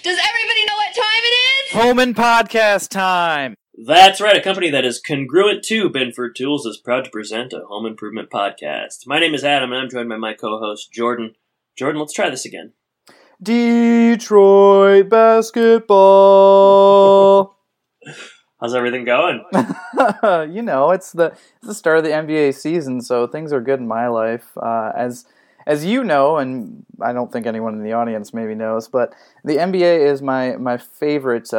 Does everybody know what time it is? Home and podcast time. That's right. A company that is congruent to Binford Tools is proud to present a home improvement podcast. My name is Adam, and I'm joined by my co-host, Jordan. Jordan, let's try this again. Detroit basketball. How's everything going? You know, it's the start of the NBA season, so things are good in my life. As you know, and I don't think anyone in the audience maybe knows, but the NBA is my favorite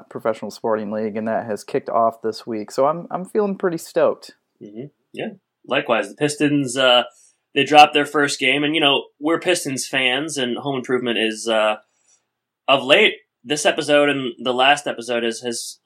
professional sporting league, and that has kicked off this week. So I'm feeling pretty stoked. Mm-hmm. Yeah, likewise. The Pistons they dropped their first game, and we're Pistons fans, and home improvement is of late. This episode and the last episode it's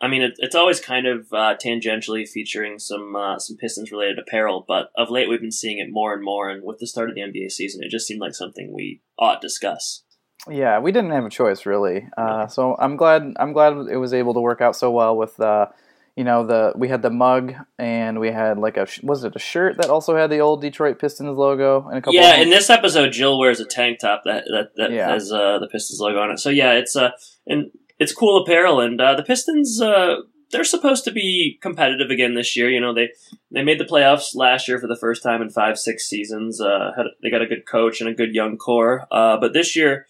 always kind of tangentially featuring some Pistons related apparel, but of late we've been seeing it more and more, and with the start of the NBA season, it just seemed like something we ought to discuss. Yeah, we didn't have a choice really, so I'm glad it was able to work out so well with we had the mug, and we had was it a shirt that also had the old Detroit Pistons logo and a couple. Yeah, in this episode, Jill wears a tank top that has the Pistons logo on it. So yeah, it's cool apparel, and the Pistons they're supposed to be competitive again this year. They made the playoffs last year for the first time in 5-6 seasons. They got a good coach and a good young core, but this year,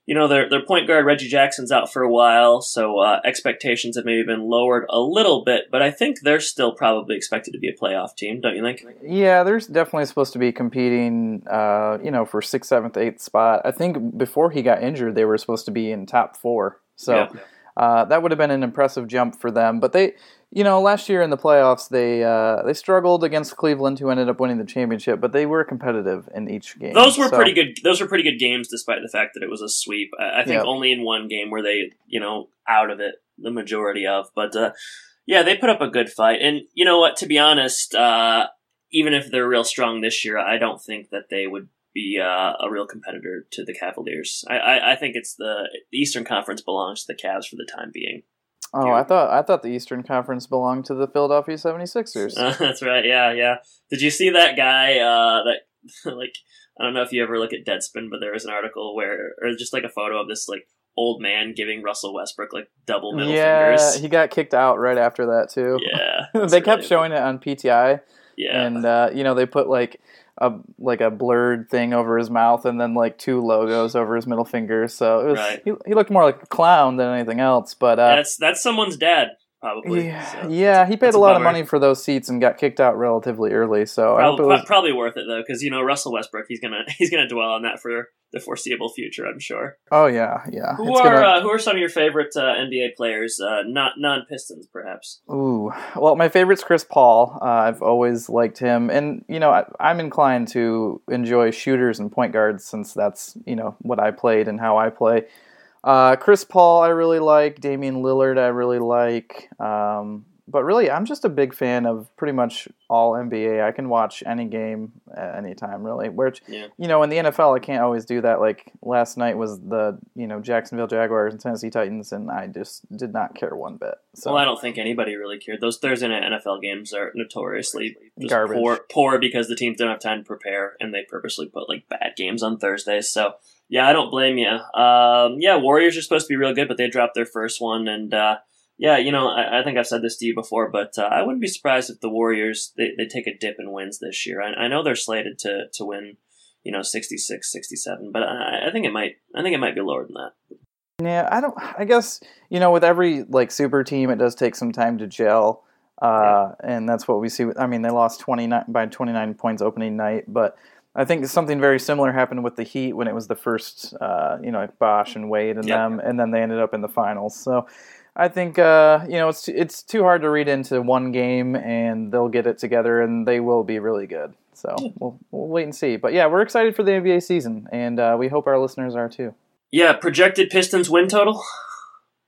their point guard, Reggie Jackson's out for a while, so expectations have maybe been lowered a little bit, but I think they're still probably expected to be a playoff team, don't you think? Yeah, they're definitely supposed to be competing, for 6th, 7th, 8th spot. I think before he got injured, they were supposed to be in top 4, so that would have been an impressive jump for them. But they, last year in the playoffs, they struggled against Cleveland, who ended up winning the championship, but they were competitive in each game. Those were pretty good. Those were pretty good games, despite the fact that it was a sweep. I think only in one game were they, out of it the majority of. But they put up a good fight. And you know what? To be honest, even if they're real strong this year, I don't think that they would be a real competitor to the Cavaliers. I think it's the Eastern Conference belongs to the Cavs for the time being. Oh, I thought the Eastern Conference belonged to the Philadelphia 76ers. That's right, yeah. Did you see that guy, I don't know if you ever look at Deadspin, but there was an article or just a photo of this, old man giving Russell Westbrook, double middle fingers. Yeah, he got kicked out right after that, too. Yeah. They kept showing it on PTI. Yeah. And, they put, a blurred thing over his mouth and then 2 logos over his middle finger. So it was he looked more like a clown than anything else. But that's someo's dad, probably. Yeah, he paid a lot of money for those seats and got kicked out relatively early. So probably worth it though, because Russell Westbrook, he's gonna dwell on that for the foreseeable future, I'm sure. Oh yeah. Who are some of your favorite NBA players? Not non-Pistons, perhaps. Ooh, well, my favorite's Chris Paul. I've always liked him, and I'm inclined to enjoy shooters and point guards since that's what I played and how I play. Chris Paul, I really like. Damian Lillard, I really like. But really, I'm just a big fan of pretty much all NBA. I can watch any game at any time, really. Which, in the NFL, I can't always do that. Like, last night was the, Jacksonville Jaguars and Tennessee Titans, and I just did not care one bit. So. Well, I don't think anybody really cared. Those Thursday night NFL games are notoriously just garbage. Poor because the teams don't have time to prepare, and they purposely put, bad games on Thursdays. So, yeah, I don't blame you. Warriors are supposed to be real good, but they dropped their first one, and... I think I've said this to you before, but I wouldn't be surprised if the Warriors, they take a dip in wins this year. I know they're slated to win, 66, 67, but I think it might be lower than that. Yeah, I guess, with every, super team, it does take some time to gel, and that's what we see. They lost 29 points opening night, but I think something very similar happened with the Heat when it was the first, Bosh and Wade and them, and then they ended up in the finals, so... I think it's too hard to read into one game, and they'll get it together, and they will be really good. So we'll wait and see. But yeah, we're excited for the NBA season, and we hope our listeners are too. Yeah, projected Pistons win total?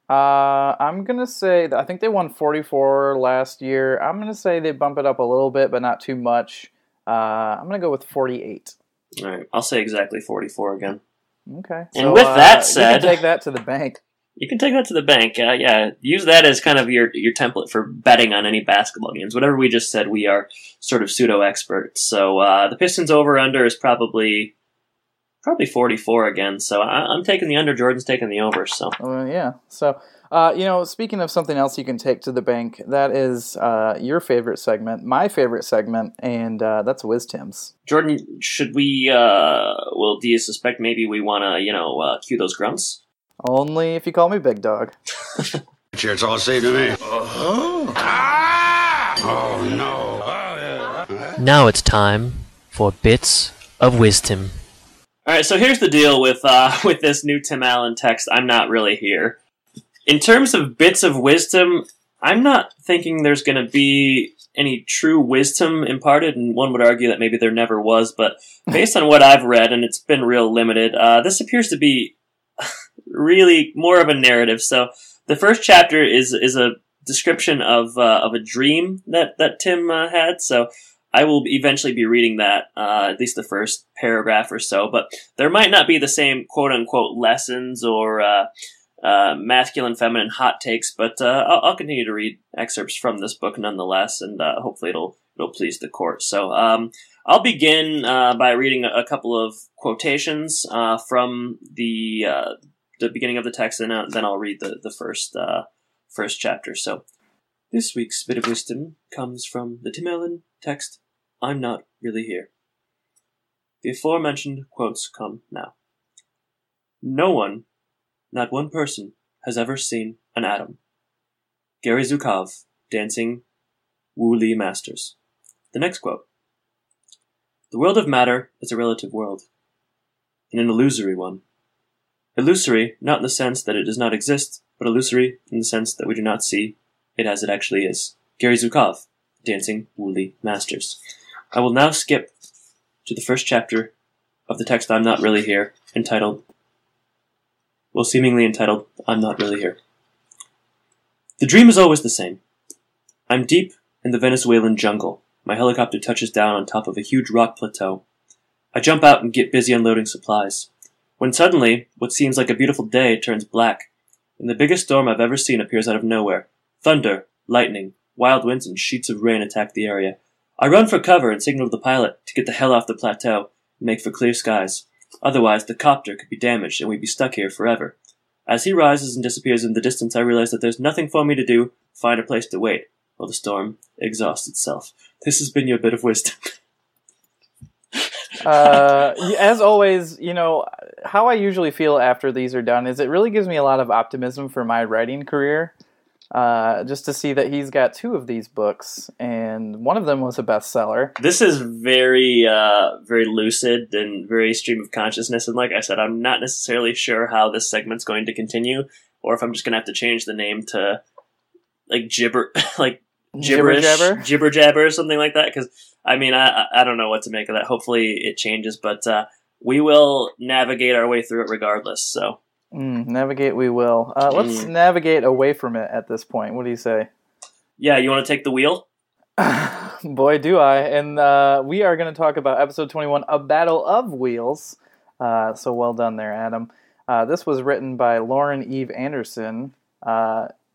I'm gonna say that I think they won 44 last year. I'm gonna say they bump it up a little bit, but not too much. I'm gonna go with 48. All right, I'll say exactly 44 again. Okay. And so, with that said, you can take that to the bank. You can take that to the bank. Use that as kind of your template for betting on any basketball games. Whatever we just said, we are sort of pseudo-experts. So the Pistons over-under is probably probably 44 again. So I'm taking the under. Jordan's taking the over. So yeah. So speaking of something else you can take to the bank, that is your favorite segment, my favorite segment, and that's Wiz Tim's. Jordan, should we? Do you suspect maybe we want to cue those grunts? Only if you call me Big Dog. Sure, it's all the same to me. Oh, no. Now it's time for Bits of Wisdom. All right, so here's the deal with this new Tim Allen text, I'm not really here. In terms of bits of wisdom, I'm not thinking there's going to be any true wisdom imparted, and one would argue that maybe there never was, but based on what I've read, and it's been real limited, this appears to be really more of a narrative. So the first chapter is a description of a dream that Tim had, so I will eventually be reading that, at least the first paragraph or so, but there might not be the same quote-unquote lessons or masculine, feminine hot takes, but I'll continue to read excerpts from this book nonetheless, and hopefully it'll please the court. So I'll begin by reading a couple of quotations from the beginning of the text, and then I'll read the first chapter. So this week's bit of wisdom comes from the Tim Allen text, I'm Not Really Here. The aforementioned quotes come now. No one, not one person, has ever seen an atom. Gary Zukov, Dancing Wu Li Masters. The next quote. The world of matter is a relative world, and an illusory one. Illusory, not in the sense that it does not exist, but illusory in the sense that we do not see it as it actually is. Gary Zukov, Dancing Wu Li Masters. I will now skip to the first chapter of the text I'm Not Really Here, seemingly entitled, I'm Not Really Here. The dream is always the same. I'm deep in the Venezuelan jungle. My helicopter touches down on top of a huge rock plateau. I jump out and get busy unloading supplies. When suddenly, what seems like a beautiful day turns black, and the biggest storm I've ever seen appears out of nowhere. Thunder, lightning, wild winds, and sheets of rain attack the area. I run for cover and signal to the pilot to get the hell off the plateau and make for clear skies. Otherwise, the copter could be damaged and we'd be stuck here forever. As he rises and disappears in the distance, I realize that there's nothing for me to do, find a place to wait, while the storm exhausts itself. This has been your bit of wisdom. As always, how I usually feel after these are done is it really gives me a lot of optimism for my writing career. Just to see that he's got 2 of these books, and one of them was a bestseller. This is very, very lucid and very stream of consciousness. And like I said, I'm not necessarily sure how this segment's going to continue, or if I'm just going to have to change the name to jibber jabber or something like that. Because I don't know what to make of that. Hopefully it changes, but we will navigate our way through it regardless. So. Navigate we will. Let's navigate away from it at this point. What do you say? Yeah, you want to take the wheel? Boy, do I. And we are going to talk about episode 21, A Battle of Wheels. So well done there, Adam. This was written by Lauren Eve Anderson.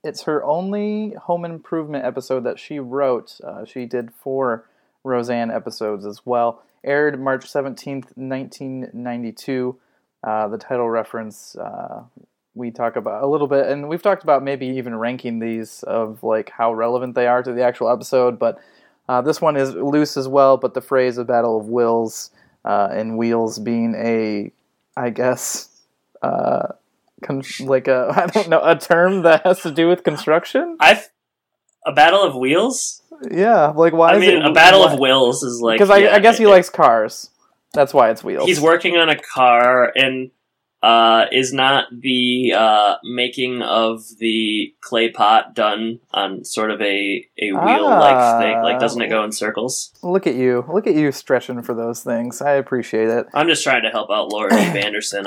It's her only home improvement episode that she wrote. She did 4 Roseanne episodes as well. Aired March 17th, 1992. The title reference we talk about a little bit, and we've talked about maybe even ranking these of how relevant they are to the actual episode, but this one is loose as well, but the phrase "a battle of wills" and wheels being I guess, a term that has to do with construction? A battle of wheels? Yeah, why a battle of wills is because I guess he likes cars. That's why it's wheels. He's working on a car, and is not the making of the clay pot done on sort of a wheel-like thing? Doesn't it go in circles? Look at you stretching for those things. I appreciate it. I'm just trying to help out Lauren Eve Anderson.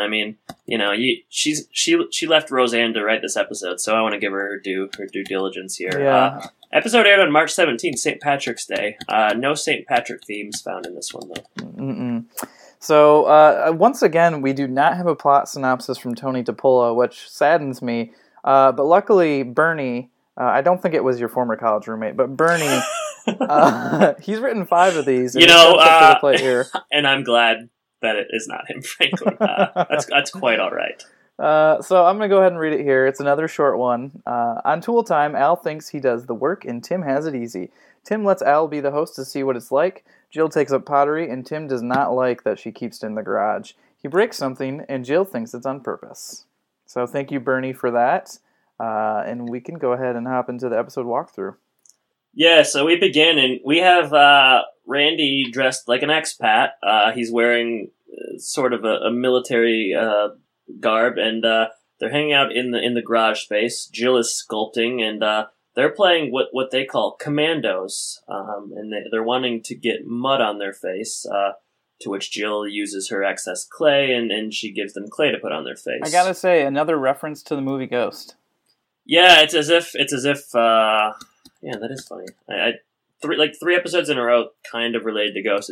She left Roseanne to write this episode, so I want to give her due diligence here. Yeah. Episode aired on March 17th, St. Patrick's Day. No St. Patrick themes found in this one, though. Mm-mm. So, once again, we do not have a plot synopsis from Tony Topola, which saddens me. But luckily, Bernie, I don't think it was your former college roommate, but Bernie, he's written 5 of these. And to the plate here. And I'm glad that it is not him, frankly. That's quite all right. So I'm going to go ahead and read it here. It's another short one. On Tool Time, Al thinks he does the work and Tim has it easy. Tim lets Al be the host to see what it's like. Jill takes up pottery and Tim does not like that she keeps it in the garage. He breaks something and Jill thinks it's on purpose. So thank you, Bernie, for that. And we can go ahead and hop into the episode walkthrough. Yeah, so we begin and we have Randy dressed like an expat. He's wearing sort of a military garb, and they're hanging out in the garage space. Jill is sculpting, and they're playing what they call commandos, and they're wanting to get mud on their face, to which Jill uses her excess clay, and she gives them clay to put on their face. I gotta say, another reference to the movie Ghost. Yeah, it's as if yeah, that is funny. Three episodes in a row kind of related to Ghost.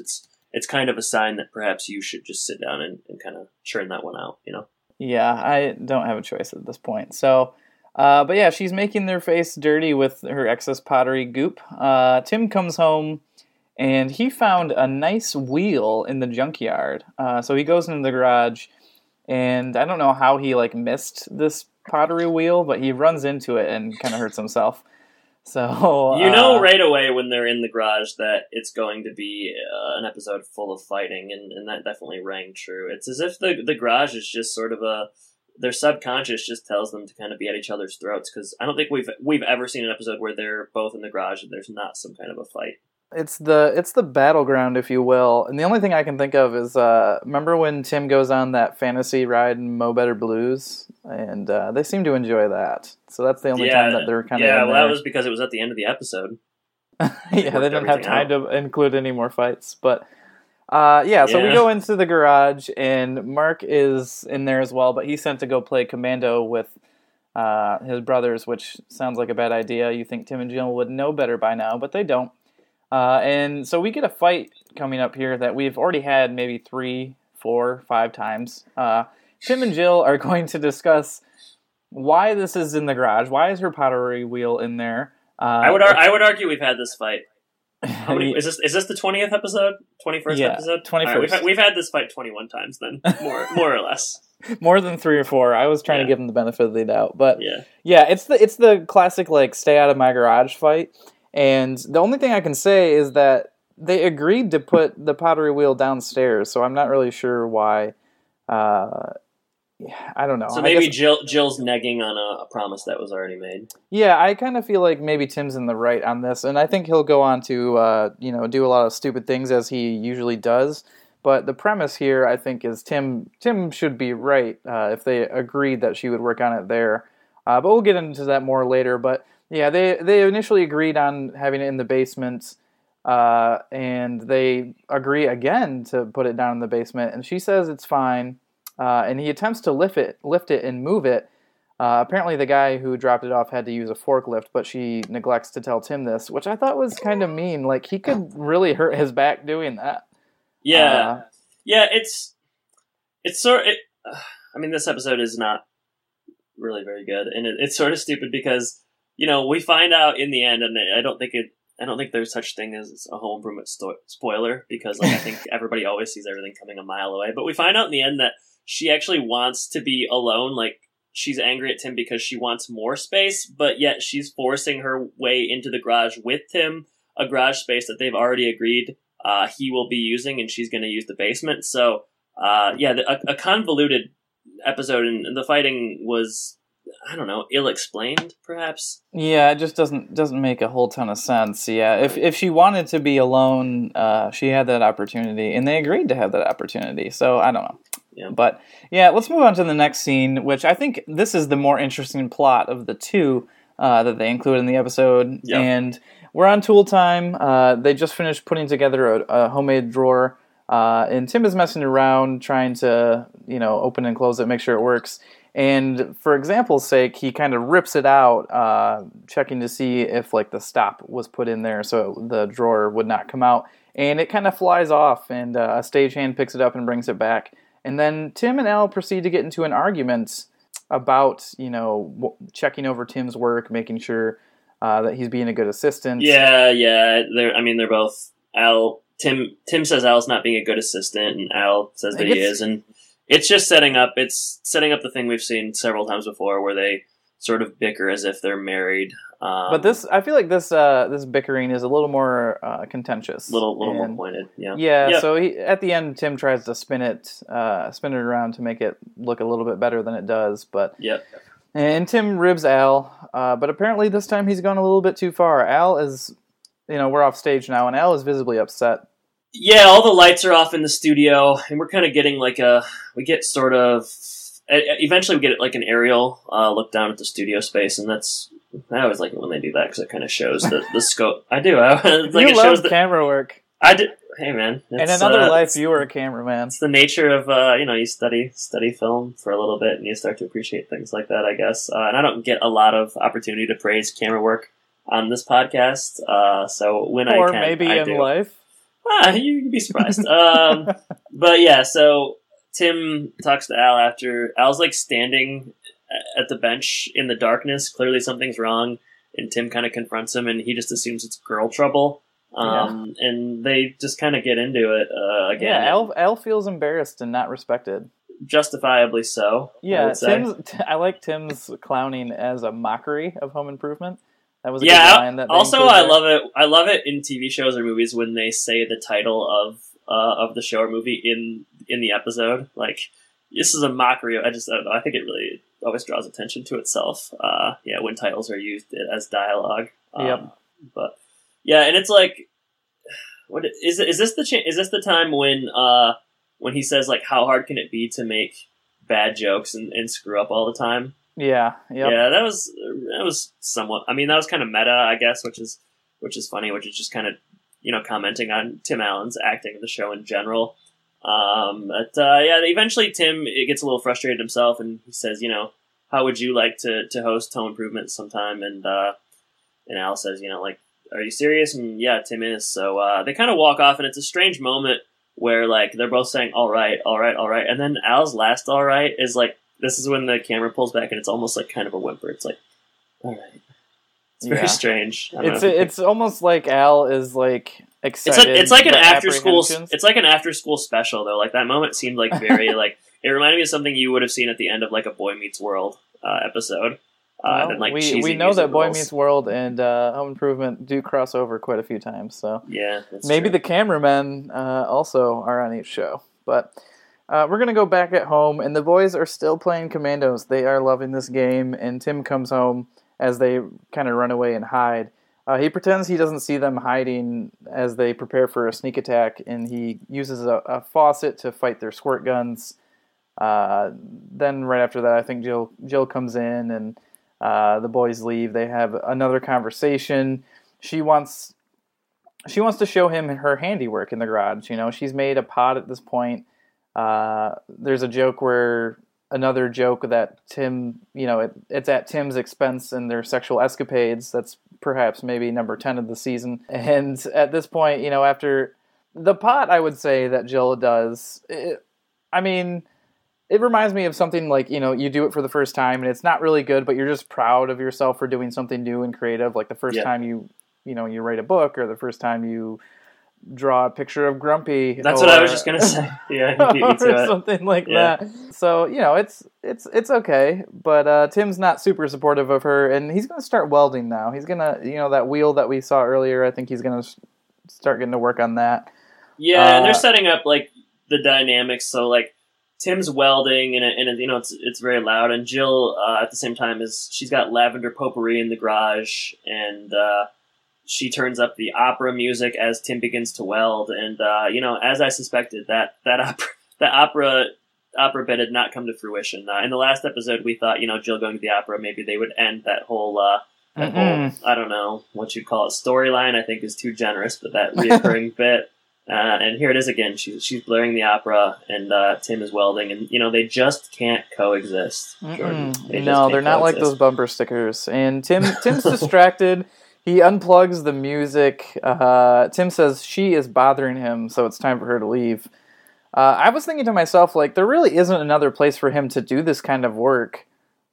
It's kind of a sign that perhaps you should just sit down and kind of churn that one out, you know? Yeah, I don't have a choice at this point. So, but yeah, she's making their face dirty with her excess pottery goop. Tim comes home, and he found a nice wheel in the junkyard. So he goes into the garage, and I don't know how he missed this pottery wheel, but he runs into it and kind of hurts himself. So you know right away when they're in the garage that it's going to be an episode full of fighting, and that definitely rang true. It's as if the garage is just sort of their subconscious just tells them to kind of be at each other's throats, because I don't think we've ever seen an episode where they're both in the garage and there's not some kind of a fight. It's the battleground, if you will. And the only thing I can think of is, remember when Tim goes on that fantasy ride in Mo Better Blues? And they seem to enjoy that. So that's the only time that they're kind of in there. That was because it was at the end of the episode. Yeah, they didn't have time to include any more fights. But, so we go into the garage, and Mark is in there as well, but he's sent to go play commando with his brothers, which sounds like a bad idea. You think Tim and Jill would know better by now, but they don't. And so we get a fight coming up here that we've already had maybe 3, 4, 5 times. Tim and Jill are going to discuss why this is in the garage. Why is her pottery wheel in there? I would argue we've had this fight. How many, is this the 20th episode? 21st episode? 21st. Right, we've had this fight 21 times then, more or less. More than 3 or 4. I was trying to give them the benefit of the doubt, but yeah, it's the classic stay out of my garage fight. And the only thing I can say is that they agreed to put the pottery wheel downstairs, so I'm not really sure why. I don't know. So maybe Jill's negging on a promise that was already made. Yeah, I kind of feel like maybe Tim's in the right on this, and I think he'll go on to do a lot of stupid things as he usually does. But the premise here, I think, is Tim should be right if they agreed that she would work on it there. But we'll get into that more later. But yeah, they initially agreed on having it in the basement, and they agree again to put it down in the basement. And she says it's fine, and he attempts to lift it and move it. Apparently, the guy who dropped it off had to use a forklift, but she neglects to tell Tim this, which I thought was kind of mean. He could really hurt his back doing that. Yeah, it's sort. I mean, this episode is not really very good, and it's sort of stupid because we find out in the end, and I don't think there's such thing as a Home Improvement spoiler, because I think everybody always sees everything coming a mile away. But we find out in the end that she actually wants to be alone. She's angry at Tim because she wants more space, but yet she's forcing her way into the garage with Tim, a garage space that they've already agreed he will be using, and she's going to use the basement. So, a convoluted episode, and the fighting was, I don't know, ill-explained, perhaps? Yeah, it just doesn't make a whole ton of sense. Yeah, if she wanted to be alone, she had that opportunity, and they agreed to have that opportunity. So, I don't know. Yeah. But, yeah, let's move on to the next scene, which I think this is the more interesting plot of the two that they include in the episode. Yep. And we're on tool time. They just finished putting together a homemade drawer, and Tim is messing around trying to, open and close it, make sure it works. And for example's sake, he kind of rips it out, checking to see if the stop was put in there so the drawer would not come out. And it kind of flies off, and a stagehand picks it up and brings it back. And then Tim and Al proceed to get into an argument about, checking over Tim's work, making sure that he's being a good assistant. Yeah. They're both. Al Tim says Al's not being a good assistant, and Al says that he is, and it's just setting up the thing we've seen several times before, where they sort of bicker as if they're married. But I feel like this bickering is a little more contentious, little more pointed. Yeah. Yeah. So at the end, Tim tries to spin it around to make it look a little bit better than it does. But and Tim ribs Al, but apparently this time he's gone a little bit too far. Al is, we're off stage now, and Al is visibly upset. Yeah, all the lights are off in the studio, and we're kind of getting eventually we get like an aerial look down at the studio space, and I always like it when they do that because it kind of shows the scope. I do. It's like you love camera work. I do. Hey man, in another life, you were a cameraman. It's the nature of you study film for a little bit, and you start to appreciate things like that, I guess. And I don't get a lot of opportunity to praise camera work on this podcast, so when I can, maybe in life. You can be surprised. But yeah, so Tim talks to Al after Al's like standing at the bench in the darkness. Clearly something's wrong, and Tim kind of confronts him, and he just assumes it's girl trouble. And they just kind of get into it again. Yeah, Al feels embarrassed and not respected. Justifiably so. Yeah, I like Tim's clowning as a mockery of Home Improvement. That was a good line. Also, I love it. I love it in TV shows or movies when they say the title of the show or movie in the episode. Like, this is a mockery. I don't know. I think it really always draws attention to itself. When titles are used as dialogue. But yeah, and it's like, what is this the time when he says like, how hard can it be to make bad jokes and screw up all the time? Yeah. Yep. Yeah, that was somewhat. I mean, that was kind of meta, I guess, which is funny, which is just kind of commenting on Tim Allen's acting in the show in general. Eventually Tim gets a little frustrated himself, and he says, how would you like to host Home Improvement sometime? And Al says, like, are you serious? And yeah, Tim is. So they kind of walk off, and it's a strange moment where like they're both saying all right, and then Al's last all right is like. This is when the camera pulls back, and it's almost like kind of a whimper. It's like, all right. It's very strange. It's almost like Al is like excited. It's like an after school. It's like an after school special though. Like that moment seemed like very like it reminded me of something you would have seen at the end of like a Boy Meets World episode. And like we know that Boy Meets World and Home Improvement do cross over quite a few times. So yeah, maybe the cameramen also are on each show, but. We're going to go back at home, and the boys are still playing Commandos. They are loving this game, and Tim comes home as they kind of run away and hide. He pretends he doesn't see them hiding as they prepare for a sneak attack, and he uses a faucet to fight their squirt guns. Then right after that, I think Jill comes in, and the boys leave. They have another conversation. She wants to show him her handiwork in the garage. She's made a pot at this point. There's another joke that Tim, it's at Tim's expense in their sexual escapades. That's perhaps maybe number 10 of the season. And at this point, after the pot, I would say that Jill does, it reminds me of something like, you do it for the first time and it's not really good, but you're just proud of yourself for doing something new and creative. Like the first time you write a book, or the first time you draw a picture of Grumpy. That's what I was just gonna say. Yeah, you beat me to it. Something like that. So it's okay, but Tim's not super supportive of her, and he's gonna start welding now. He's gonna, that wheel that we saw earlier. I think he's gonna start getting to work on that. Yeah, and they're setting up like the dynamics. So like Tim's welding, and it's very loud, and Jill at the same time she's got lavender potpourri in the garage, and she turns up the opera music as Tim begins to weld, and as I suspected, that opera bit had not come to fruition. In the last episode, we thought Jill going to the opera, maybe they would end that whole I don't know what you'd call it, storyline. I think is too generous, but that reoccurring bit, and here it is again. She's blaring the opera, and Tim is welding, and they just can't coexist. Jordan. They're not like those bumper stickers. And Tim's distracted. He unplugs the music. Tim says she is bothering him, so it's time for her to leave. I was thinking to myself, like, there really isn't another place for him to do this kind of work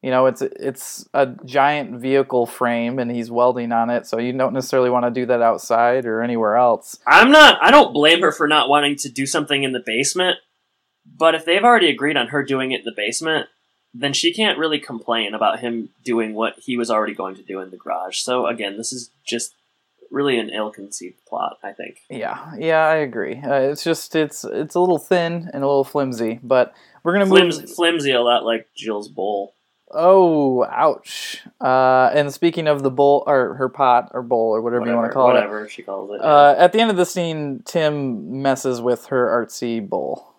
it's a giant vehicle frame and he's welding on it, so you don't necessarily want to do that outside or anywhere else. I don't blame her for not wanting to do something in the basement, but if they've already agreed on her doing it in the basement, then she can't really complain about him doing what he was already going to do in the garage. So again, this is just really an ill-conceived plot, I think. Yeah, I agree. It's a little thin and a little flimsy, but we're gonna move flimsy a lot like Jill's bowl. Oh, ouch. And speaking of the bowl, or her pot, or bowl, or whatever you want to call it. Whatever she calls it. Yeah. At the end of the scene, Tim messes with her artsy bowl.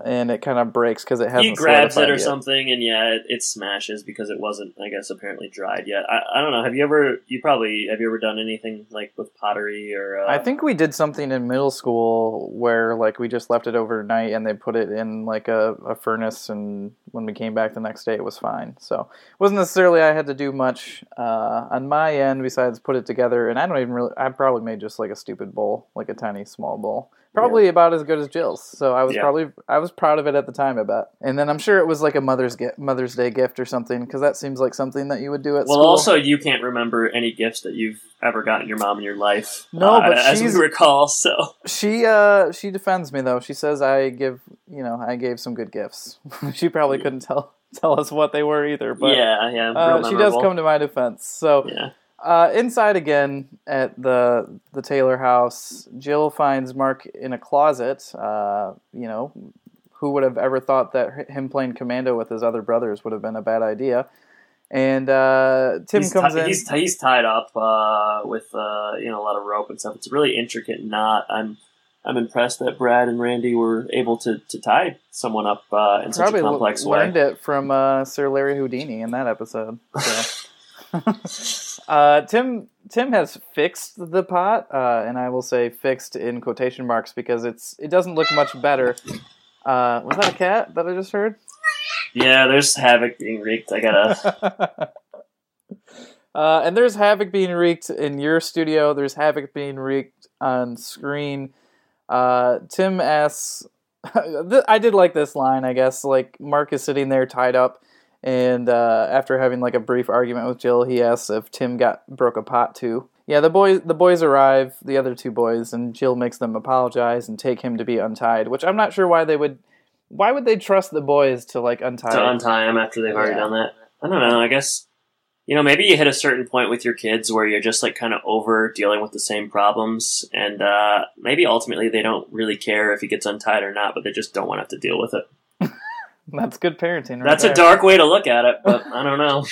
And it kind of breaks because it hasn't. He grabs it or yet. Something, and it smashes because it wasn't, I guess, apparently dried yet. I don't know. Have you ever done anything like with pottery or? I think we did something in middle school where like we just left it overnight and they put it in like a furnace, and when we came back the next day, it was fine. So it wasn't necessarily I had to do much on my end besides put it together. And I probably made just like a stupid bowl, like a tiny small bowl. Probably about as good as Jill's, so I was proud of it at the time, I bet. And then I'm sure it was like a Mother's Day gift or something, because that seems like something that you would do at school. Well, also you can't remember any gifts that you've ever gotten your mom in your life. No, but as we recall, so she defends me though. She says I gave some good gifts. She probably couldn't tell us what they were either, but she does come to my defense. So. Yeah. Inside again at the Taylor house, Jill finds Mark in a closet. Who would have ever thought that him playing commando with his other brothers would have been a bad idea? And Tim comes in. He's tied up with a lot of rope and stuff. It's a really intricate knot. I'm impressed that Brad and Randy were able to tie someone up in such a complex way. Learned it from Sir Larry Houdini in that episode. So. Tim has fixed the pot, and I will say fixed in quotation marks because it doesn't look much better. Was that a cat that I just heard? Yeah, there's havoc being wreaked. I gotta. And there's havoc being wreaked in your studio. There's havoc being wreaked on screen. Tim asks, I did like this line, I guess. Like Mark is sitting there tied up. And after having like a brief argument with Jill, he asks if Tim broke a pot too. Yeah, the boys arrive, the other two boys, and Jill makes them apologize and take him to be untied. Which I'm not sure why they would. Why would they trust the boys to like untie him after they've already done that? I don't know. I guess maybe you hit a certain point with your kids where you're just like kind of over dealing with the same problems, and maybe ultimately they don't really care if he gets untied or not, but they just don't want to have to deal with it. That's good parenting, right? That's a dark way to look at it, but I don't know.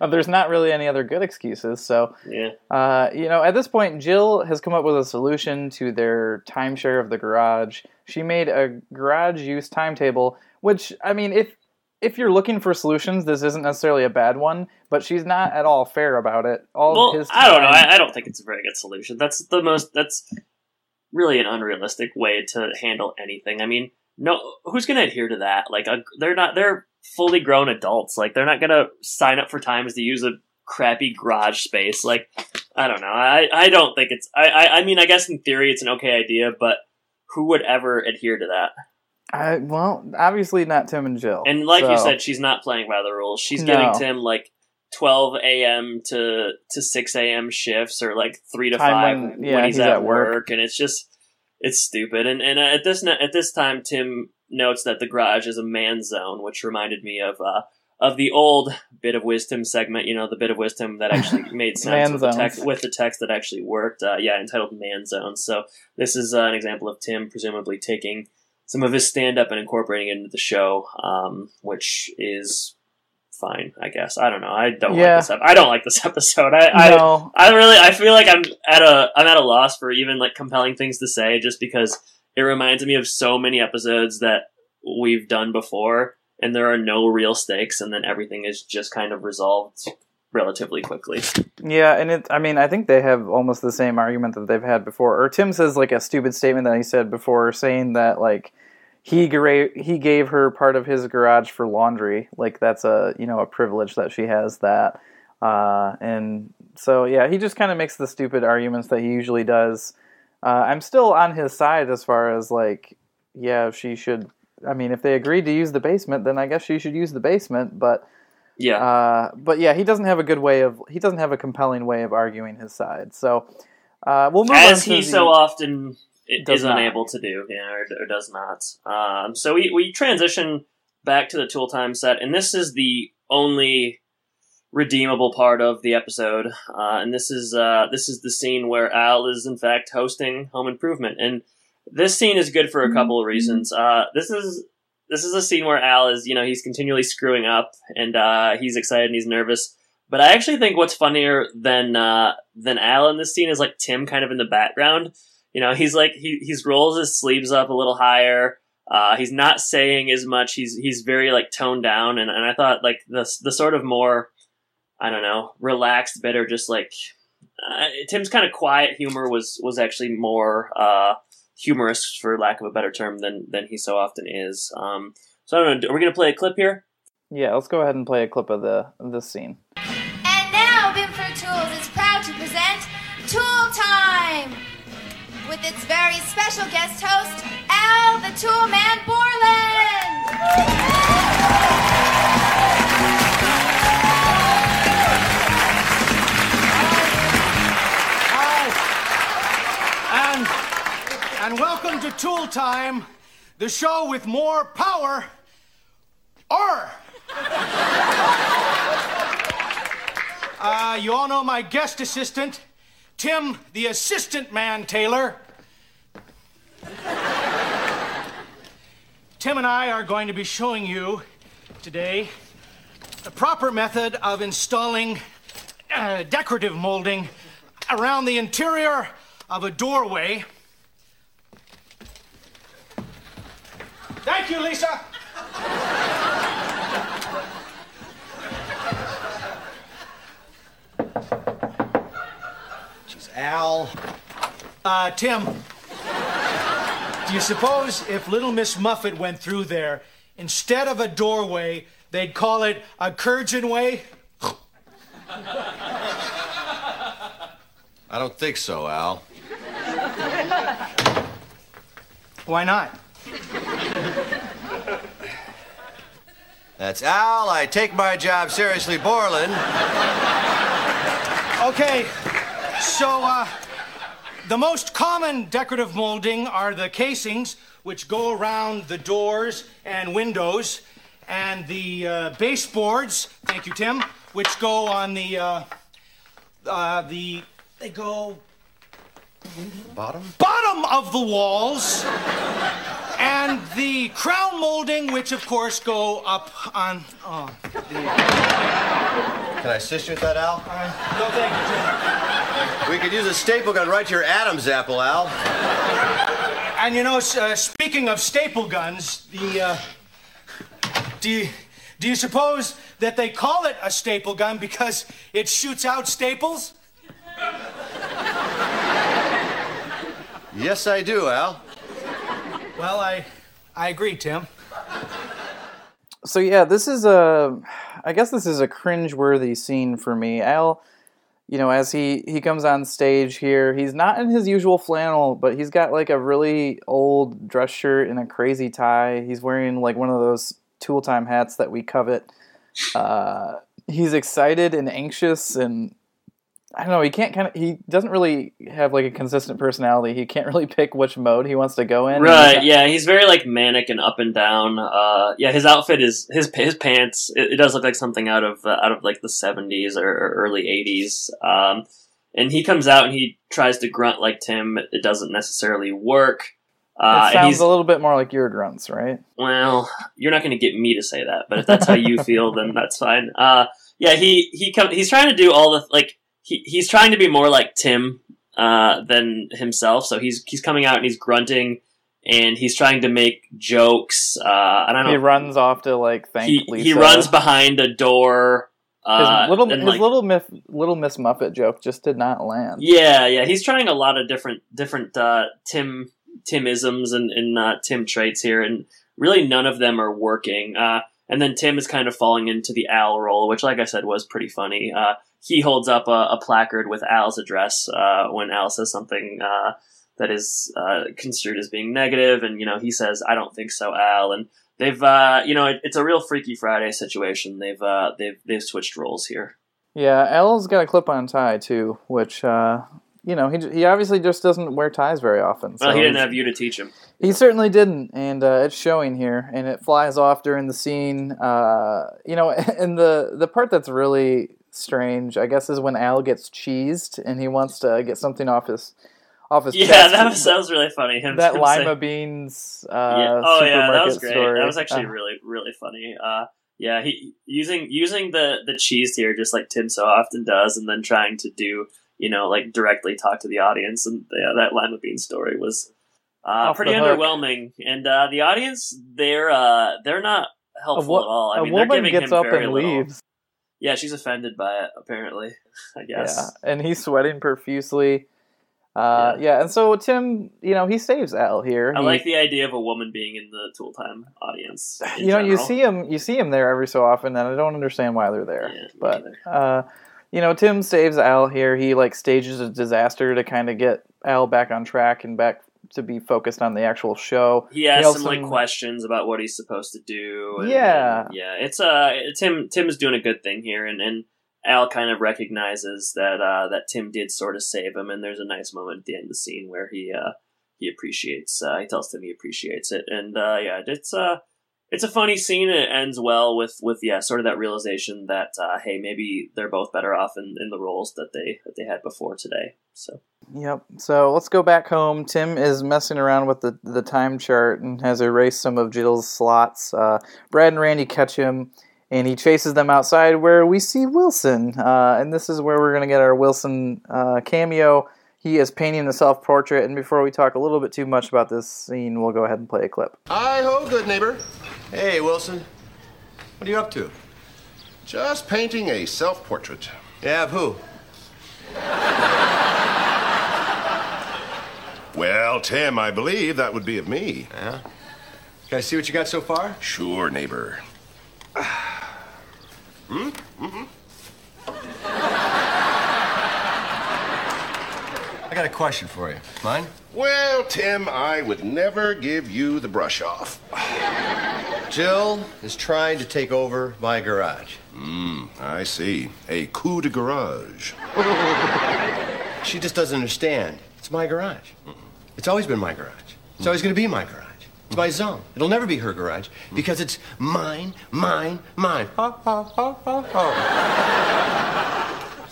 There's not really any other good excuses, so... Yeah. At this point, Jill has come up with a solution to their timeshare of the garage. She made a garage use timetable, which, I mean, if you're looking for solutions, this isn't necessarily a bad one, but she's not at all fair about it. I don't know. I don't think it's a very good solution. That's really an unrealistic way to handle anything. I mean... No, who's going to adhere to that? Like, they're fully grown adults. Like, they're not going to sign up for times to use a crappy garage space. Like, I don't know. I don't think it's, I mean, I guess in theory it's an okay idea, but who would ever adhere to that? Well, obviously not Tim and Jill. And like you said, she's not playing by the rules. She's giving Tim, like, 12 a.m. to 6 a.m. shifts, or, like, 3 to 5 when he's at work. And it's just... It's stupid, and at this time, Tim notes that the garage is a man zone, which reminded me of the old Bit of Wisdom segment. The Bit of Wisdom that actually made sense with the text that actually worked. Entitled Man Zone. So this is an example of Tim presumably taking some of his stand-up and incorporating it into the show, which is fine, I guess. I don't know. I don't like this episode. I feel like I'm at a loss for even like compelling things to say, just because it reminds me of so many episodes that we've done before, and there are no real stakes, and then everything is just kind of resolved relatively quickly. Yeah, and I think they have almost the same argument that they've had before. Or Tim says like a stupid statement that he said before, saying that like he gave her part of his garage for laundry. Like that's a privilege that she has that. And so, yeah, he just kind of makes the stupid arguments that he usually does. I'm still on his side as far as like, yeah, she should, if they agreed to use the basement, then I guess she should use the basement. But Yeah. But yeah, he doesn't have a compelling way of arguing his side. So we'll move on as he so often is unable to do, or does not. So we transition back to the Tool Time set, and this is the only redeemable part of the episode, and this is the scene where Al is in fact hosting Home Improvement, and this scene is good for a couple of reasons. This is a scene where Al is, he's continually screwing up, and he's excited and he's nervous. But I actually think what's funnier than Al in this scene is like Tim kind of in the background. He's like he's rolls his sleeves up a little higher. He's not saying as much. He's very like toned down, and I thought like the sort of more, I don't know, relaxed bit, or just like Tim's kind of quiet humor was actually more humorous, for lack of a better term, than he so often is. So I don't know. Are we gonna play a clip here? Yeah, let's go ahead and play a clip of this scene. And now Binford Tools is proud to present Tool Time with its very special guest host, Al the Tool Man Borland. And welcome to Tool Time, the show with more power. You all know my guest assistant, Tim, the assistant man Taylor. Tim and I are going to be showing you today the proper method of installing decorative molding around the interior of a doorway. Thank you, Lisa. Jeez, Al. Tim, do you suppose if Little Miss Muffet went through there, instead of a doorway, they'd call it a Curgin way? I don't think so, Al. Why not? That's Al. I take my job seriously, Borland. Okay, so, the most common decorative molding are the casings, which go around the doors and windows, and the baseboards, thank you, Tim, which go on they go... Bottom of the walls, and the crown molding, which of course go up on Can I assist you with that, Al? No, thank you, Tim. We could use a staple gun right to your Adam's apple, Al. And speaking of staple guns, do you suppose that they call it a staple gun because it shoots out staples? Yes, I do, Al. Well, I agree, Tim. So yeah, I guess this is a cringe-worthy scene for me. Al, as he comes on stage here, he's not in his usual flannel, but he's got like a really old dress shirt and a crazy tie. He's wearing like one of those Tool Time hats that we covet. He's excited and anxious, and I don't know, he doesn't really have like a consistent personality. He can't really pick which mode he wants to go in. Right, yeah, he's very like manic and up and down. His outfit is his pants. It does look like something out of like the 70s or early 80s. And he comes out and he tries to grunt like Tim. It doesn't necessarily work. It sounds a little bit more like your grunts, right? Well, you're not going to get me to say that, but if that's how you feel, then that's fine. He's trying to do all the like. He's trying to be more like Tim than himself, so he's coming out and he's grunting, and he's trying to make jokes. I don't know. He runs off to like thank Lisa. He runs behind a door. His little Miss Muffet joke just did not land. Yeah. He's trying a lot of different Timisms and Tim traits here, and really none of them are working. And then Tim is kind of falling into the Al role, which, like I said, was pretty funny. He holds up a placard with Al's address when Al says something that is construed as being negative, and he says, "I don't think so, Al." And They've, it's a real Freaky Friday situation. They've switched roles here. Yeah, Al's got a clip-on tie too, which he obviously just doesn't wear ties very often. Well, he didn't have you to teach him. He certainly didn't, and it's showing here, and it flies off during the scene. And the part that's really strange, I guess, is when Al gets cheesed and he wants to get something off his chest. Yeah, that was really funny. That lima beans supermarket that was great. story. That was actually really, really funny. He using the cheese here just like Tim so often does, and then trying to do, directly talk to the audience, and that lima bean story was pretty underwhelming. And the audience, they're not helpful at all. I mean, they're giving him very little. Leaves. Yeah, she's offended by it, apparently, I guess. Yeah, and he's sweating profusely. And so Tim, he saves Al here. I like the idea of a woman being in the Tool Time audience. You see him there every so often, and I don't understand why they're there. Yeah, but Tim saves Al here. He stages a disaster to kind of get Al back on track and back to be focused on the actual show. He asks some questions about what he's supposed to do. It's Tim's doing a good thing here, and Al kind of recognizes that Tim did sort of save him, and there's a nice moment at the end of the scene where he appreciates. He tells Tim he appreciates it, and it's a funny scene. And it ends well with sort of that realization that hey, maybe they're both better off in the roles that they had before today. So. Yep. So let's go back home. Tim is messing around with the time chart and has erased some of Jill's slots. Brad and Randy catch him, and he chases them outside where we see Wilson. And this is where we're going to get our Wilson cameo. He is painting a self-portrait, and before we talk a little bit too much about this scene, we'll go ahead and play a clip. Hi-ho, good neighbor. Hey, Wilson. What are you up to? Just painting a self-portrait. Yeah, of who? Well, Tim, I believe that would be of me. Yeah? Can I see what you got so far? Sure, neighbor. Mm-hmm. I got a question for you. Mine? Well, Tim, I would never give you the brush off. Jill is trying to take over my garage. I see. A coup de garage. She just doesn't understand. It's my garage. It's always been my garage. It's always going to be my garage. It's my zone. It'll never be her garage because it's mine, mine, mine.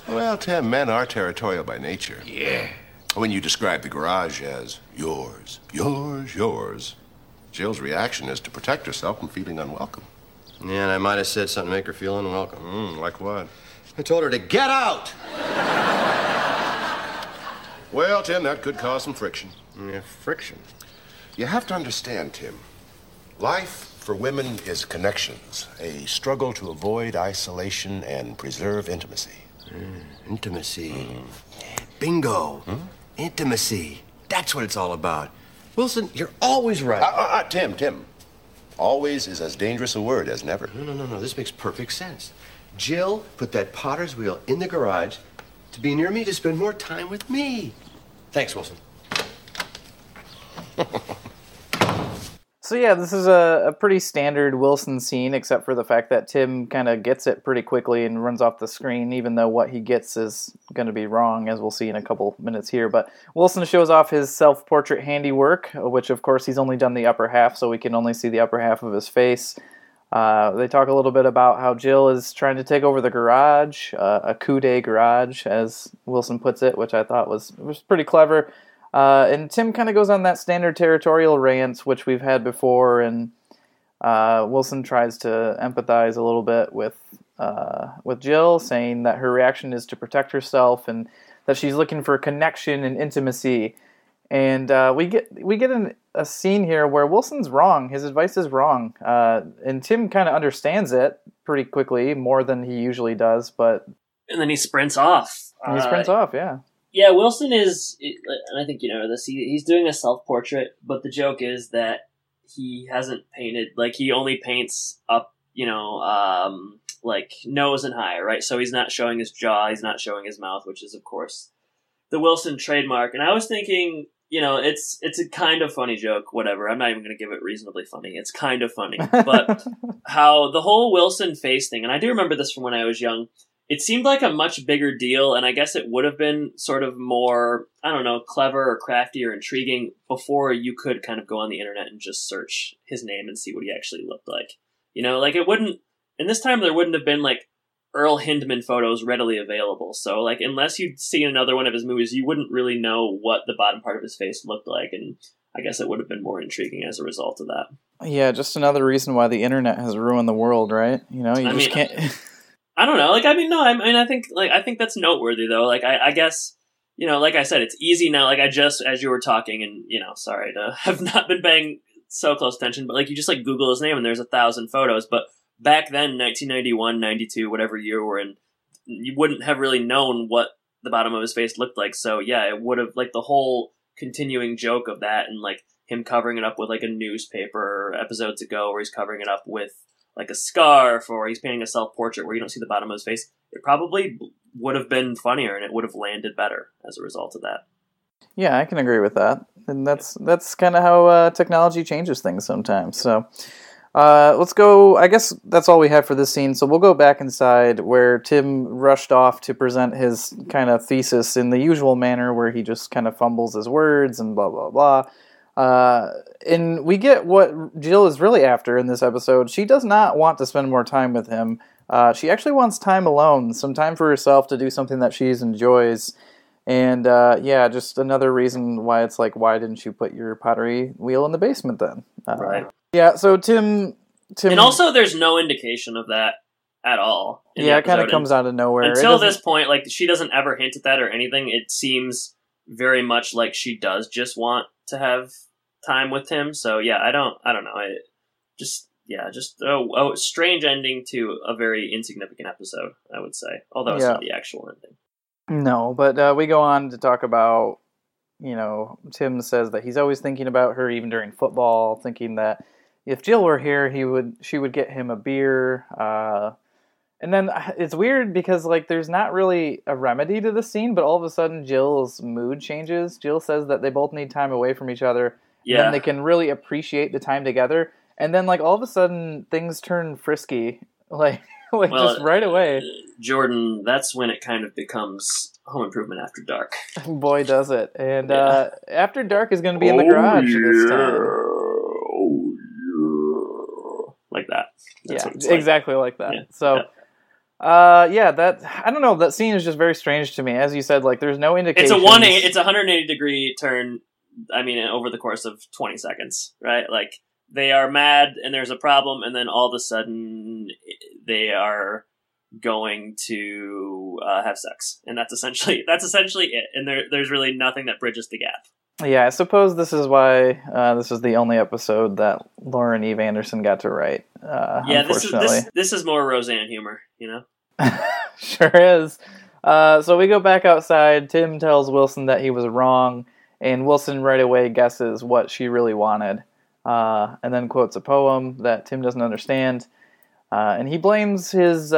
Well, Tim, men are territorial by nature. Yeah. When you describe the garage as yours, yours, yours, Jill's reaction is to protect herself from feeling unwelcome. Yeah, and I might have said something to make her feel unwelcome. Like what? I told her to get out! Well, Tim, that could cause some friction. Yeah, friction. You have to understand, Tim. Life for women is connections, a struggle to avoid isolation and preserve intimacy. Intimacy. Bingo. Intimacy. That's what it's all about. Wilson, you're always right. Tim. Always is as dangerous a word as never. No. This makes perfect sense. Jill put that potter's wheel in the garage to be near me, to spend more time with me. Thanks, Wilson. So yeah, this is a pretty standard Wilson scene, except for the fact that Tim kind of gets it pretty quickly and runs off the screen, even though what he gets is going to be wrong, as we'll see in a couple minutes here. But Wilson shows off his self-portrait handiwork, which of course he's only done the upper half, so we can only see the upper half of his face. They talk a little bit about how Jill is trying to take over the garage, a coup de garage, as Wilson puts it, which I thought was pretty clever. And Tim kind of goes on that standard territorial rant, which we've had before, and Wilson tries to empathize a little bit with Jill, saying that her reaction is to protect herself and that she's looking for connection and intimacy. And we get a scene here where Wilson's wrong. His advice is wrong, and Tim kind of understands it pretty quickly, more than he usually does. And then he sprints off. Yeah. Yeah, Wilson is, and I think you know this, he's doing a self-portrait, but the joke is that he hasn't painted, he only paints up, nose and high, right? So he's not showing his jaw, he's not showing his mouth, which is, of course, the Wilson trademark. And I was thinking, it's a kind of funny joke, whatever. I'm not even going to give it reasonably funny. It's kind of funny. But how the whole Wilson face thing, and I do remember this from when I was young, it seemed like a much bigger deal, and I guess it would have been sort of more, I don't know, clever or crafty or intriguing before you could kind of go on the internet and just search his name and see what he actually looked like. Like it wouldn't, in this time there wouldn't have been like Earl Hindman photos readily available. So like unless you'd seen another one of his movies, you wouldn't really know what the bottom part of his face looked like, and I guess it would have been more intriguing as a result of that. Yeah, just another reason why the internet has ruined the world, right? Can't. I don't know. I think that's noteworthy though. Like I guess, like I said, it's easy now. Like I just, as you were talking, and sorry to have not been paying so close attention, but like you just like Google his name and there's 1,000 photos. But back then, 1991, 92, whatever year we're in, you wouldn't have really known what the bottom of his face looked like. So yeah, it would have, like, the whole continuing joke of that and like him covering it up with like a newspaper episodes ago where he's covering it up with like a scarf, or he's painting a self-portrait where you don't see the bottom of his face, it probably would have been funnier and it would have landed better as a result of that. Yeah, I can agree with that. And that's kind of how technology changes things sometimes. So let's go. I guess that's all we have for this scene. So we'll go back inside where Tim rushed off to present his kind of thesis in the usual manner where he just kind of fumbles his words and blah, blah, blah. And we get what Jill is really after in this episode. She does not want to spend more time with him. She actually wants time alone, some time for herself to do something that she enjoys. And just another reason why it's like, why didn't you put your pottery wheel in the basement then? Right. Yeah, so Tim... And also there's no indication of that at all. Yeah, it kind of comes out of nowhere. Until this point, like, she doesn't ever hint at that or anything. It seems very much like she does just want to have time with him. So yeah, I don't know. Just a strange ending to a very insignificant episode, I would say. Although it's not the actual ending. No, but we go on to talk about, Tim says that he's always thinking about her, even during football, thinking that if Jill were here, she would get him a beer. And then it's weird because, like, there's not really a remedy to the scene, but all of a sudden Jill's mood changes. Jill says that they both need time away from each other, and then they can really appreciate the time together. And then, like, all of a sudden things turn frisky, just right away. Jordan, that's when it kind of becomes Home Improvement After Dark. Boy, does it. And After Dark is going to be in the garage this time. Like that. That's exactly like that. Yeah. So, that, I don't know, that scene is just very strange to me. As you said, like, there's no indication. It's a 180-degree turn, over the course of 20 seconds, right? Like, they are mad and there's a problem, and then all of a sudden they are going to have sex. And that's essentially it. And there's really nothing that bridges the gap. Yeah, I suppose this is why this is the only episode that Lauren Eve Anderson got to write. Unfortunately. This is more Roseanne humor, Sure is. So we go back outside. Tim tells Wilson that he was wrong, and Wilson right away guesses what she really wanted, and then quotes a poem that Tim doesn't understand, and he blames his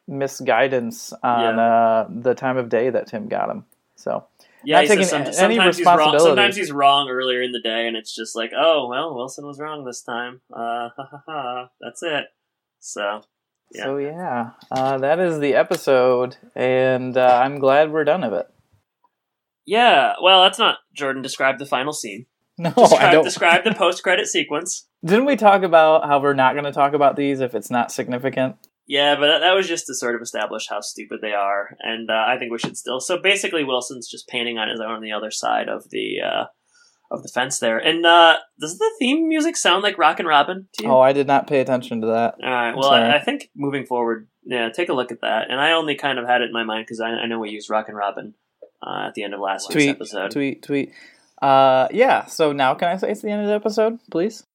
misguidance on the time of day that Tim got him. So. Yeah, sometimes he's wrong earlier in the day, and it's just like, oh, well, Wilson was wrong this time. That's it. So, yeah. So, that is the episode, and I'm glad we're done with it. Yeah, well, that's not Jordan. Describe the final scene. No, I don't. Describe the post-credit sequence. Didn't we talk about how we're not going to talk about these if it's not significant? Yeah, but that was just to sort of establish how stupid they are, and I think we should still. So basically, Wilson's just painting on his own on the other side of the fence there. And does the theme music sound like Rockin' Robin to you? Oh, I did not pay attention to that. All right, well, I think moving forward, take a look at that. And I only kind of had it in my mind because I know we used Rockin' Robin at the end of last week's episode. Tweet. So now can I say it's the end of the episode, please?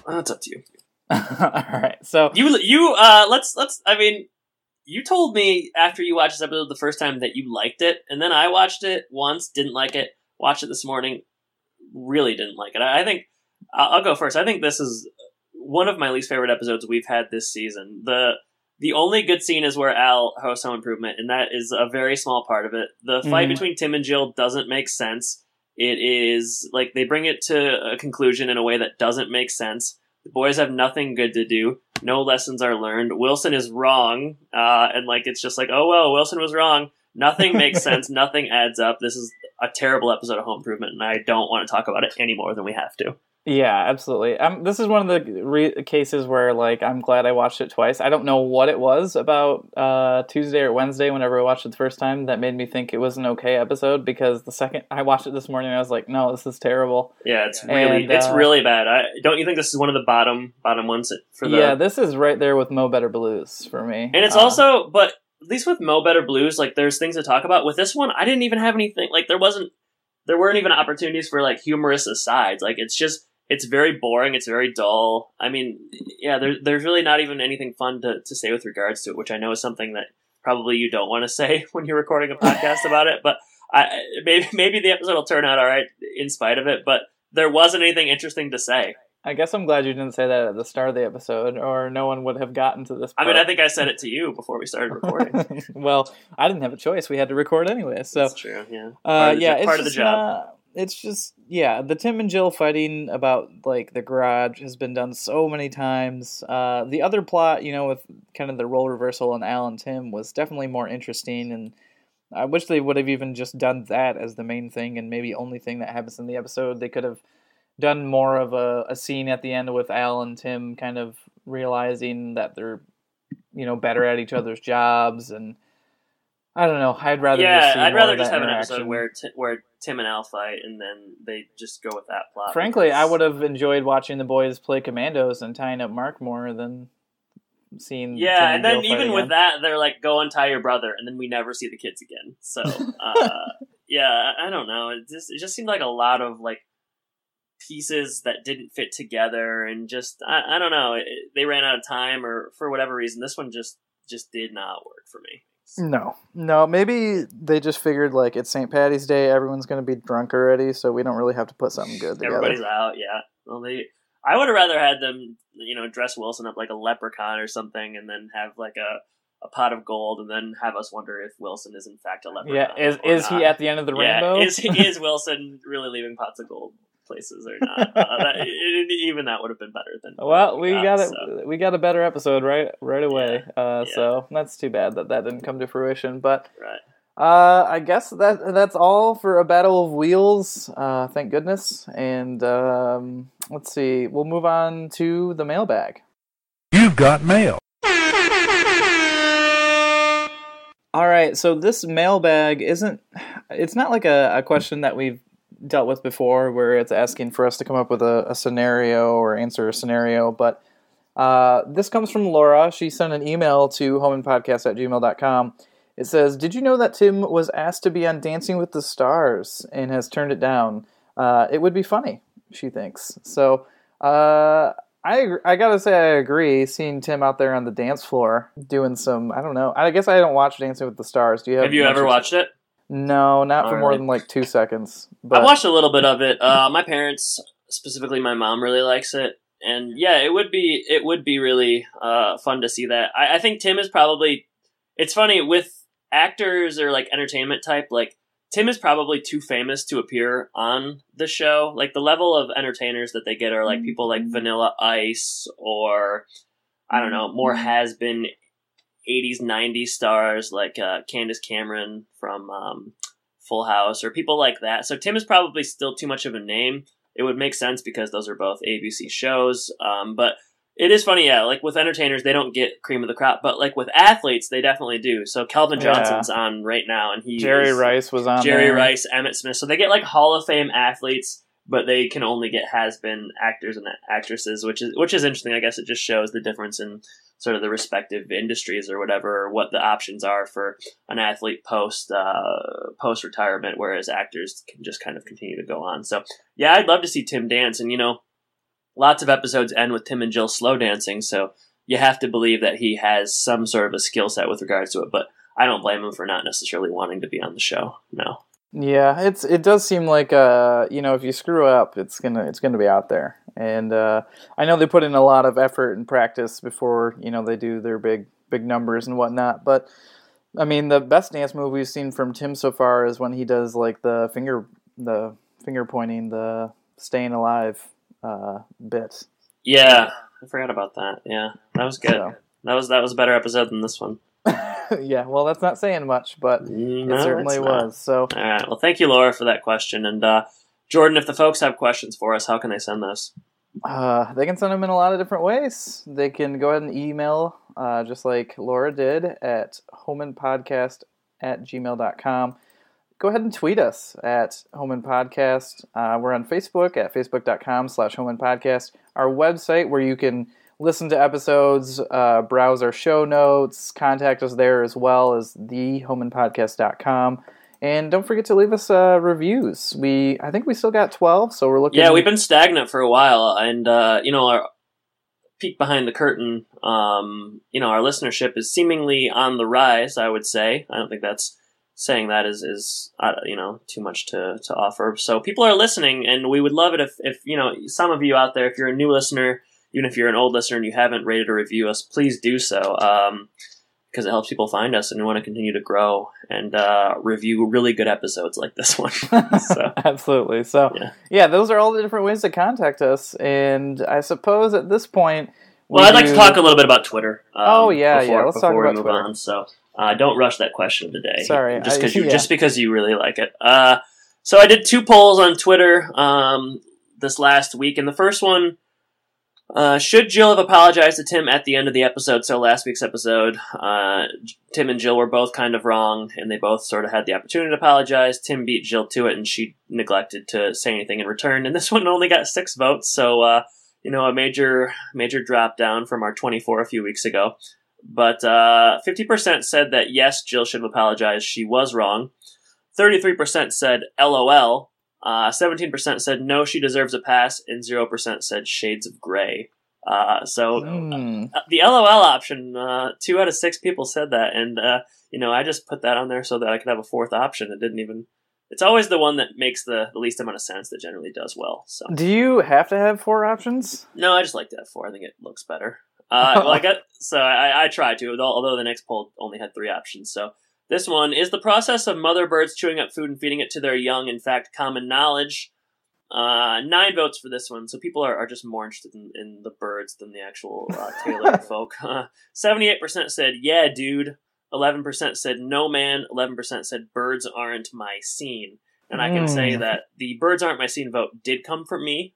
It's up to you. All right. So let's. I mean, you told me after you watched this episode the first time that you liked it, and then I watched it once, didn't like it. Watched it this morning, really didn't like it. I think I'll go first. I think this is one of my least favorite episodes we've had this season. The only good scene is where Al hosts Home Improvement, and that is a very small part of it. The fight between Tim and Jill doesn't make sense. It is like they bring it to a conclusion in a way that doesn't make sense. The boys have nothing good to do. No lessons are learned. Wilson is wrong, and like it's just like, oh well, Wilson was wrong. Nothing makes sense. Nothing adds up. This is a terrible episode of Home Improvement, and I don't want to talk about it any more than we have to. Yeah, absolutely. This is one of the cases where, like, I'm glad I watched it twice. I don't know what it was about Tuesday or Wednesday whenever I watched it the first time that made me think it was an okay episode, because the second I watched it this morning, I was like, no, this is terrible. Yeah, it's really bad. Don't you think this is one of the bottom ones for the... Yeah, this is right there with Mo Better Blues for me. And it's also, but at least with Mo Better Blues, like, there's things to talk about. With this one, I didn't even have anything, like, there weren't even opportunities for, like, humorous asides. Like, it's very boring. It's very dull. I mean, yeah, there's really not even anything fun to say with regards to it, which I know is something that probably you don't want to say when you're recording a podcast about it. But maybe the episode will turn out all right in spite of it. But there wasn't anything interesting to say. I guess I'm glad you didn't say that at the start of the episode, or no one would have gotten to this part. I mean, I think I said it to you before we started recording. Well, I didn't have a choice. We had to record anyway. So that's true, yeah. Part of the job. It's just, the Tim and Jill fighting about, like, the garage has been done so many times. The other plot, with kind of the role reversal on Al and Tim was definitely more interesting, and I wish they would have even just done that as the main thing and maybe only thing that happens in the episode. They could have done more of a scene at the end with Al and Tim kind of realizing that they're, better at each other's jobs, and I don't know. I'd rather just have an episode where Tim and Al fight, and then they just go with that plot. Frankly, I would have enjoyed watching the boys play commandos and tying up Mark more than seeing. Yeah, Tim and then Jill even with that, they're like, "Go untie your brother," and then we never see the kids again. So, yeah, I don't know. It just seemed like a lot of like pieces that didn't fit together, and just I don't know. They ran out of time, or for whatever reason, this one just did not work for me. No, maybe they just figured, like, it's St. Patty's Day, everyone's going to be drunk already, so we don't really have to put something good together. Everybody's out, yeah. Well, I would have rather had them, dress Wilson up like a leprechaun or something, and then have, like, a pot of gold, and then have us wonder if Wilson is, in fact, a leprechaun. Yeah, is he at the end of the rainbow? Is Wilson really leaving pots of gold places or not? Even that would have been better than. Well, we got a better episode right away. So that's too bad that didn't come to fruition. But I guess that's all for A Battle of Wheels. Thank goodness. And let's see. We'll move on to the mailbag. You've got mail. All right. So this mailbag it's not like a question that we've dealt with before, where it's asking for us to come up with a scenario or answer a scenario, but this comes from Laura. She sent an email to homeinpodcast@gmail.com. It says, "Did you know that Tim was asked to be on Dancing with the Stars and has turned it down? It would be funny," she thinks. So I gotta say I agree, seeing Tim out there on the dance floor doing some, I don't know, I guess I don't watch Dancing with the Stars. Have you ever watched it? No, not for more than like 2 seconds. But I watched a little bit of it. My parents, specifically my mom, really likes it, and yeah, it would be really fun to see that. I think Tim is probably. It's funny with actors or like entertainment type. Like Tim is probably too famous to appear on the show. Like the level of entertainers that they get are like people like Vanilla Ice, or I don't know, more has been 80s, 90s stars like Candace Cameron from Full House, or people like that. So Tim is probably still too much of a name. It would make sense because those are both ABC shows. But it is funny, yeah, like with entertainers, they don't get cream of the crop. But like with athletes, they definitely do. So Calvin Johnson's on right now, and Jerry Rice was on Jerry there. Rice, Emmitt Smith. So they get like Hall of Fame athletes, but they can only get has-been actors and actresses, which is interesting. I guess it just shows the difference in sort of the respective industries or whatever, or what the options are for an athlete post retirement, whereas actors can just kind of continue to go on. So yeah, I'd love to see Tim dance, and lots of episodes end with Tim and Jill slow dancing, so you have to believe that he has some sort of a skill set with regards to it. But I don't blame him for not necessarily wanting to be on the show. No. Yeah, it does seem like if you screw up, it's gonna be out there, and I know they put in a lot of effort and practice before they do their big big numbers and whatnot. But I mean, the best dance move we've seen from Tim so far is when he does like the finger pointing, the staying alive bit. Yeah, I forgot about that. Yeah, that was good. So. That was a better episode than this one. Yeah, well, that's not saying much, but it certainly was. So, all right. Well, thank you, Laura, for that question. And Jordan, if the folks have questions for us, how can they send those? They can send them in a lot of different ways. They can go ahead and email, just like Laura did, at homeandpodcast@gmail.com. Go ahead and tweet us at homeandpodcast. We're on Facebook at facebook.com/homeandpodcast. Our website where you can listen to episodes, browse our show notes, contact us there as well as thehomeandpodcast.com. And don't forget to leave us reviews. I think we still got 12, so we're looking... Yeah, we've been stagnant for a while, and, our peek behind the curtain, our listenership is seemingly on the rise, I would say. I don't think that's saying that is too much to offer. So people are listening, and we would love it if some of you out there, if you're a new listener, even if you're an old listener and you haven't rated or reviewed us, please do so, because it helps people find us, and we want to continue to grow and review really good episodes like this one. So, absolutely. So, yeah, those are all the different ways to contact us, and I suppose at this point... I'd like to talk a little bit about Twitter. Let's talk about Twitter. On. So, don't rush that question of the day. Sorry. Just because you really like it. So I did 2 polls on Twitter this last week, and the first one... should Jill have apologized to Tim at the end of the episode? So last week's episode, Tim and Jill were both kind of wrong, and they both sort of had the opportunity to apologize. Tim beat Jill to it, and she neglected to say anything in return. And this one only got 6 votes, so a major drop down from our 24 a few weeks ago. But 50% said that yes, Jill should have apologized. She was wrong. 33% said LOL. 17% said no, she deserves a pass, and 0% said shades of gray. The LOL option, 2 out of 6 people said that, and I just put that on there so that I could have a 4th option. It's always the one that makes the least amount of sense that generally does well. So, do you have to have 4 options? No, I just like to have 4. I think it looks better. I tried to, although the next poll only had 3 options. So. This one, is the process of mother birds chewing up food and feeding it to their young, in fact, common knowledge? 9 votes for this one, so people are just more interested in the birds than the actual Taylor folk. 78% said, yeah, dude. 11% said, no, man. 11% said, birds aren't my scene. And I can say that the birds aren't my scene vote did come from me.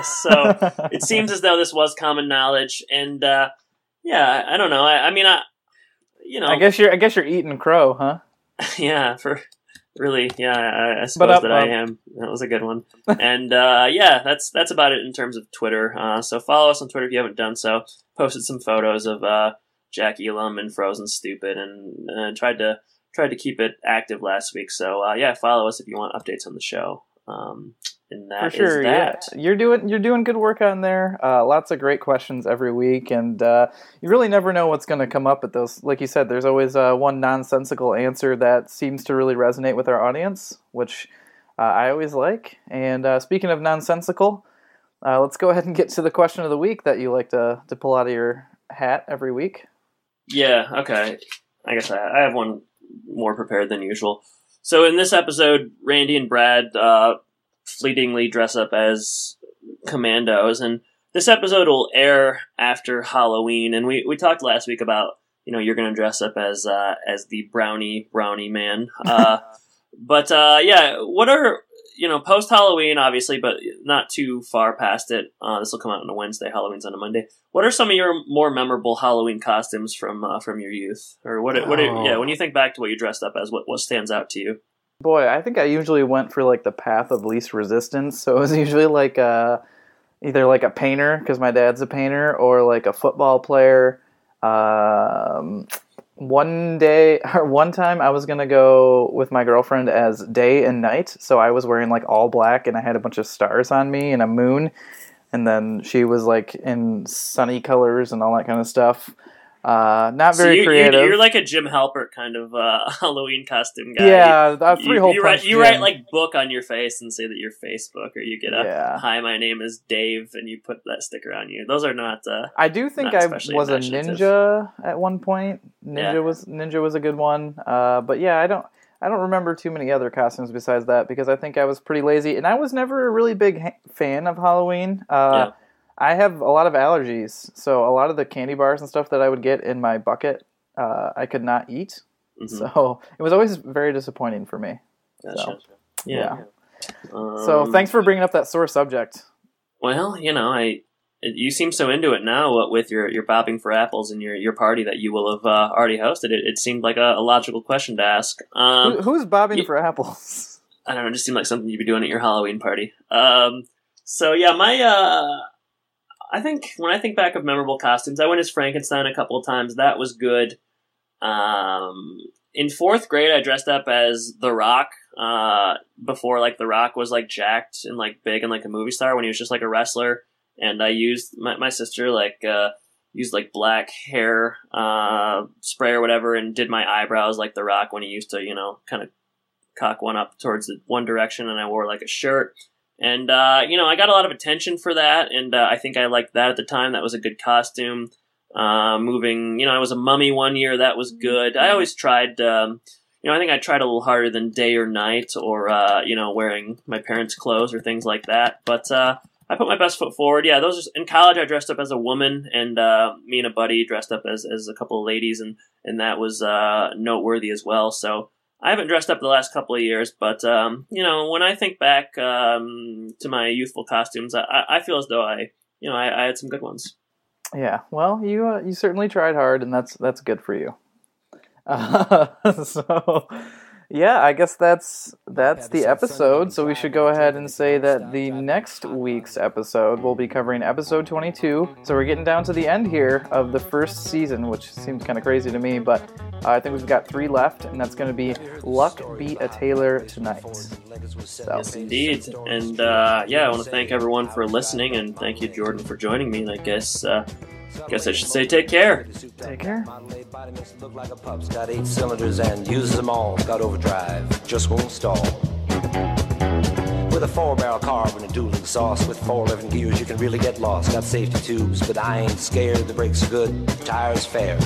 So it seems as though this was common knowledge. And, I don't know. I guess you're eating crow, huh? Yeah, I suppose that I am. That was a good one. And that's about it in terms of Twitter. So follow us on Twitter if you haven't done so. Posted some photos of Jack Elam and Frozen Stupid, and tried to keep it active last week. So follow us if you want updates on the show. And that for sure, is that. Yeah. You're doing good work on there. Lots of great questions every week, and you really never know what's going to come up at those. Like you said, there's always one nonsensical answer that seems to really resonate with our audience, which I always like. And speaking of nonsensical, let's go ahead and get to the question of the week that you like to pull out of your hat every week. Yeah. Okay. I guess I have one more prepared than usual. So in this episode, Randy and Brad fleetingly dress up as commandos, and this episode will air after Halloween. And we talked last week about you're going to dress up as the brownie man. But what are post Halloween, obviously, but not too far past it. This will come out on a Wednesday. Halloween's on a Monday. What are some of your more memorable Halloween costumes from your youth, or when you think back to what you dressed up as, what stands out to you? Boy, I think I usually went for like the path of least resistance. So it was usually like either like a painter, because my dad's a painter, or like a football player. One time I was going to go with my girlfriend as day and night. So I was wearing like all black, and I had a bunch of stars on me and a moon. And then she was like in sunny colors and all that kind of stuff. Not very creative. You're like a Jim Halpert kind of Halloween costume guy. Yeah, three-hole punch. You write like book on your face and say that you're Facebook, or you get a "Hi, my name is Dave" and you put that sticker on you. Those are not. I do think I was a ninja at one point. Ninja was a good one. But yeah, I don't remember too many other costumes besides that because I think I was pretty lazy, and I was never a really big fan of Halloween. I have a lot of allergies, so a lot of the candy bars and stuff that I would get in my bucket, I could not eat. Mm-hmm. So it was always very disappointing for me. Gotcha. So, yeah. So thanks for bringing up that sore subject. Well, you seem so into it now. What with your bobbing for apples and your party that you will have already hosted. It seemed like a logical question to ask. Who's bobbing for apples? I don't know. It just seemed like something you'd be doing at your Halloween party. So yeah, my. I think when I think back of memorable costumes, I went as Frankenstein a couple of times. That was good. In fourth grade, I dressed up as The Rock. Before like The Rock was like jacked and like big and like a movie star, when he was just like a wrestler. And I used my sister used like black hair spray or whatever, and did my eyebrows like The Rock when he used to kind of cock one up towards the one direction, and I wore like a shirt. And, I got a lot of attention for that, and I think I liked that at the time. That was a good costume. I was a mummy one year. That was good. I always tried, I think I tried a little harder than day or night or, wearing my parents' clothes or things like that. But I put my best foot forward. Yeah, in college I dressed up as a woman, and me and a buddy dressed up as a couple of ladies, and that was noteworthy as well. So I haven't dressed up the last couple of years, but, when I think back to my youthful costumes, I feel as though I had some good ones. Yeah, well, you certainly tried hard, and that's good for you. So, yeah, I guess that's the episode, so we should go ahead and say that the next week's episode will be covering episode 22, so we're getting down to the end here of the first season, which seems kind of crazy to me, but I think we've got 3 left, and that's going to be Luck Beat a Tailor Tonight. So. Yes, indeed. And, I want to thank everyone for listening, and thank you, Jordan, for joining me, and I guess I should say take care. Take care. Look like a pup's got 8 cylinders and uses them all. Got overdrive, just won't stall. With a 4-barrel carb and a dual exhaust with 4 living gears, you can really get lost. Got safety tubes, but I ain't scared. The brakes are good, tires fair.